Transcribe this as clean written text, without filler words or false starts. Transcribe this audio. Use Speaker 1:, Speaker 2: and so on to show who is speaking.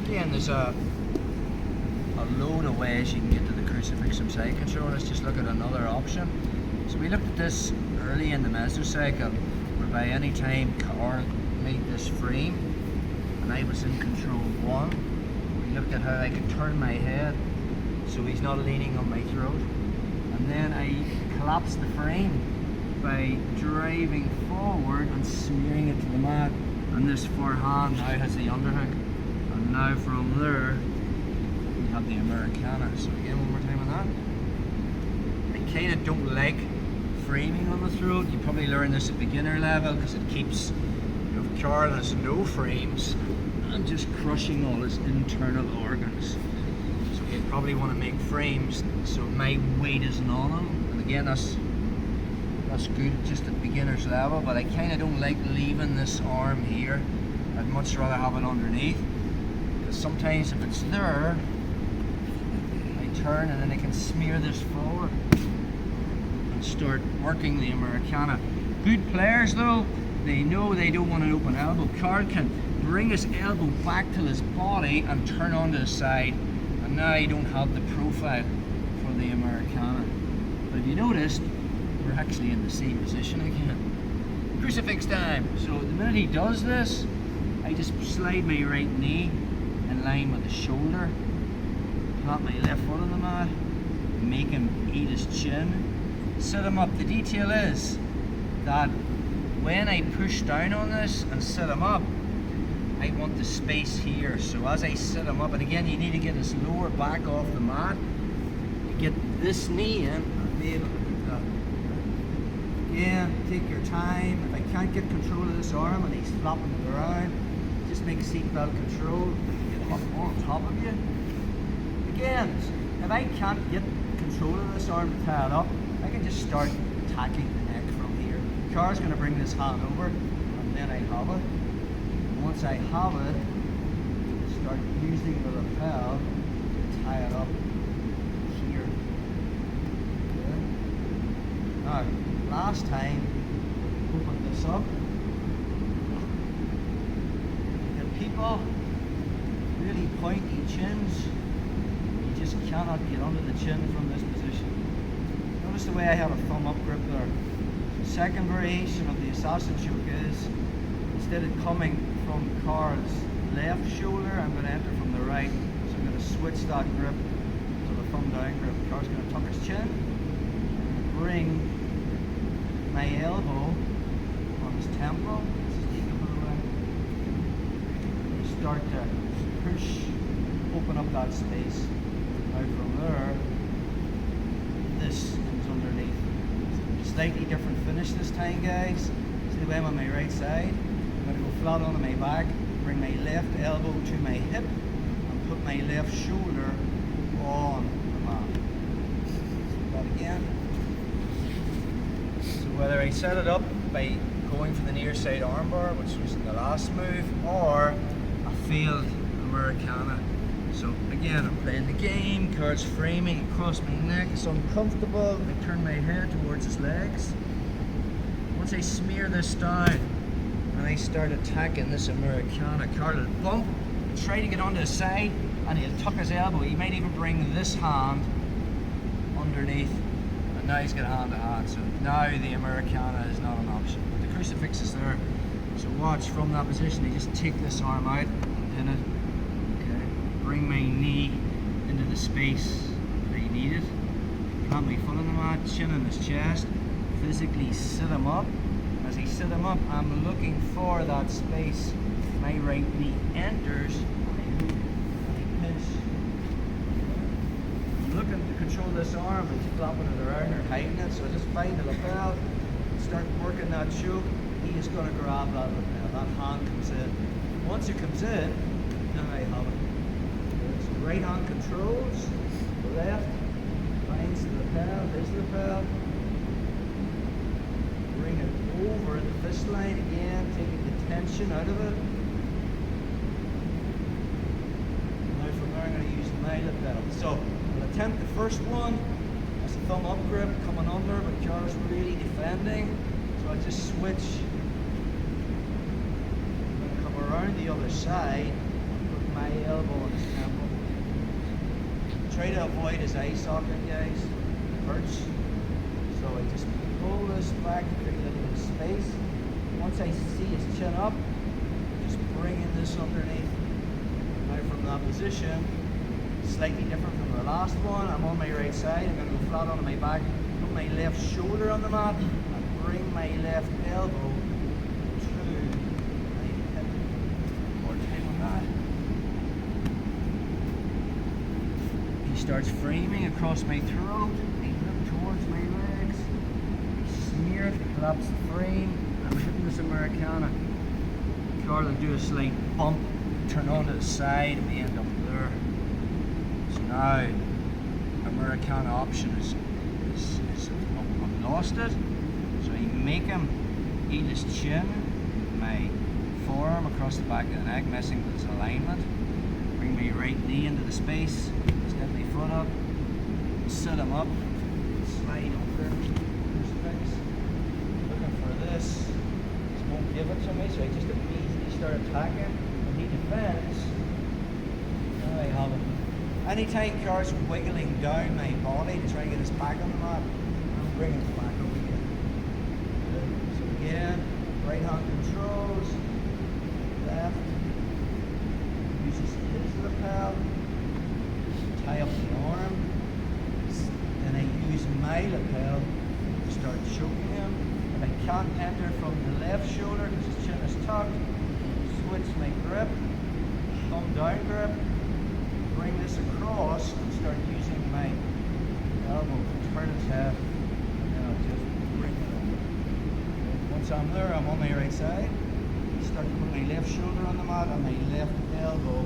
Speaker 1: Again, there's a load of ways you can get to the Crucifix from side control. Let's just look at another option. So we looked at this early in the mesocycle, whereby any time Carl made this frame and I was in control 1, we looked at how I could turn my head so he's not leaning on my throat, and then I collapsed the frame by driving forward and smearing it to the mat, and this forehand now has the underhook, and now from there we have the Americana. So again, one more time on that. I kind of don't like framing on the throat. You probably learn this at beginner level because it keeps, you know, if Carl has no frames and just crushing all his internal organs. So you probably want to make frames so my weight isn't on him. And again, that's good just at beginner's level, but I kind of don't like leaving this arm here. I'd much rather have it underneath, because sometimes if it's there, I turn and then I can smear this forward and start working the Americana. Good players though, they know they don't want an open elbow. Carl can bring his elbow back to his body and turn onto the side, and now you don't have the profile for the Americana. But if you noticed, we're actually in the same position again. Crucifix time. So the minute he does this, I just slide my right knee in line with the shoulder, plant my left foot on the mat, make him eat his chin, sit him up. The detail is that when I push down on this and sit him up, I want the space here. So as I sit him up, and again you need to get his lower back off the mat, get this knee in and be able to put that. Again, take your time. If I can't get control of this arm and he's flopping it around, just make seatbelt control, get him up on top of you. Again, if I can't get control of this arm to tie it up, I can just start attacking the neck from here. Car's going to bring this hand over, and then I have it. Once I have it, start using the lapel to tie it up here. Okay. Now, last time, open this up. The people really pointy chins. You just cannot get under the chin from this position. Notice the way I have a thumb up grip there. The second variation of the assassin choke is, instead of coming from Carl's left shoulder, I'm going to enter from the right. So I'm going to switch that grip to the thumb down grip. Carl's going to tuck his chin, bring my elbow on his temple. Start to push, open up that space. Now from there, this comes underneath. Slightly different finish this time, guys. See the way I'm on my right side? I'm going to go flat onto my back, bring my left elbow to my hip, and put my left shoulder on the mat. Do that again. So whether I set it up by going for the near side armbar, which was in the last move, or a failed Americana. So again, I'm playing the game, Carl's framing across my neck, it's uncomfortable, I turn my head towards his legs. Once I smear this down, and I start attacking this Americana, Carl will bump, try to get onto the side, and he'll tuck his elbow. He might even bring this hand underneath, and now he's got a hand to hand. So now the Americana is not an option. But the Crucifix is there. So watch, from that position, I just take this arm out, pin it, okay, bring my knee into the space that I need it, plant my foot on the mat, chin on his chest, physically sit him up. As I sit him up, I'm looking for that space. My right knee enters, and I pinch. I'm looking to control this arm, it's flopping it around or hiding it, so I just find the lapel, start working that choke. He is going to grab that lapel, that hand comes in. Once it comes in, now I have it. So right hand controls, the left finds the lapel, there's the lapel. Bring it over the fist line again, taking the tension out of it. Now from there I'm going to use my lapel. So I'll attempt the first one. That's a thumb up grip coming under, but Carl's really defending. So I just switch. I'm going to come around the other side and put my my elbow on his temple. Try to avoid his eye socket, guys. It hurts. So I just pull this back to create a little bit of space. Once I see his chin up, just bringing this underneath. Now from that position, slightly different from the last one. I'm on my right side. I'm going to go flat onto my back, put my left shoulder on the mat, and bring my left elbow to my hip. More time on that. He starts framing across my throat. I look towards my legs. I smear it, collapse the frame. I'm hitting this Americana. Car will do a slight bump, turn onto the side, and we end up there. So now, Americana option is I've lost it. So I make him eat his chin, my forearm across the back of the neck, messing with his alignment. Bring my right knee into the space, step my foot up, sit him up, slide over, crucifix. Looking for this. Just won't give it to me, so I just immediately start attacking. When he defends, now I have it. Anytime Car's wiggling down my body to try and get his back on the mat, I'm bringing it back up again. Good. So again, right hand controls, left, uses his lapel, tie up the arm, then I use my lapel to start choking him. If I can't enter from the left shoulder because his chin is tucked, switch my grip, thumb down grip, bring this across and start using my elbow to turn his head, and then I'll just bring it up. Once I'm there, I'm on my right side. Start to put my left shoulder on the mat and my left elbow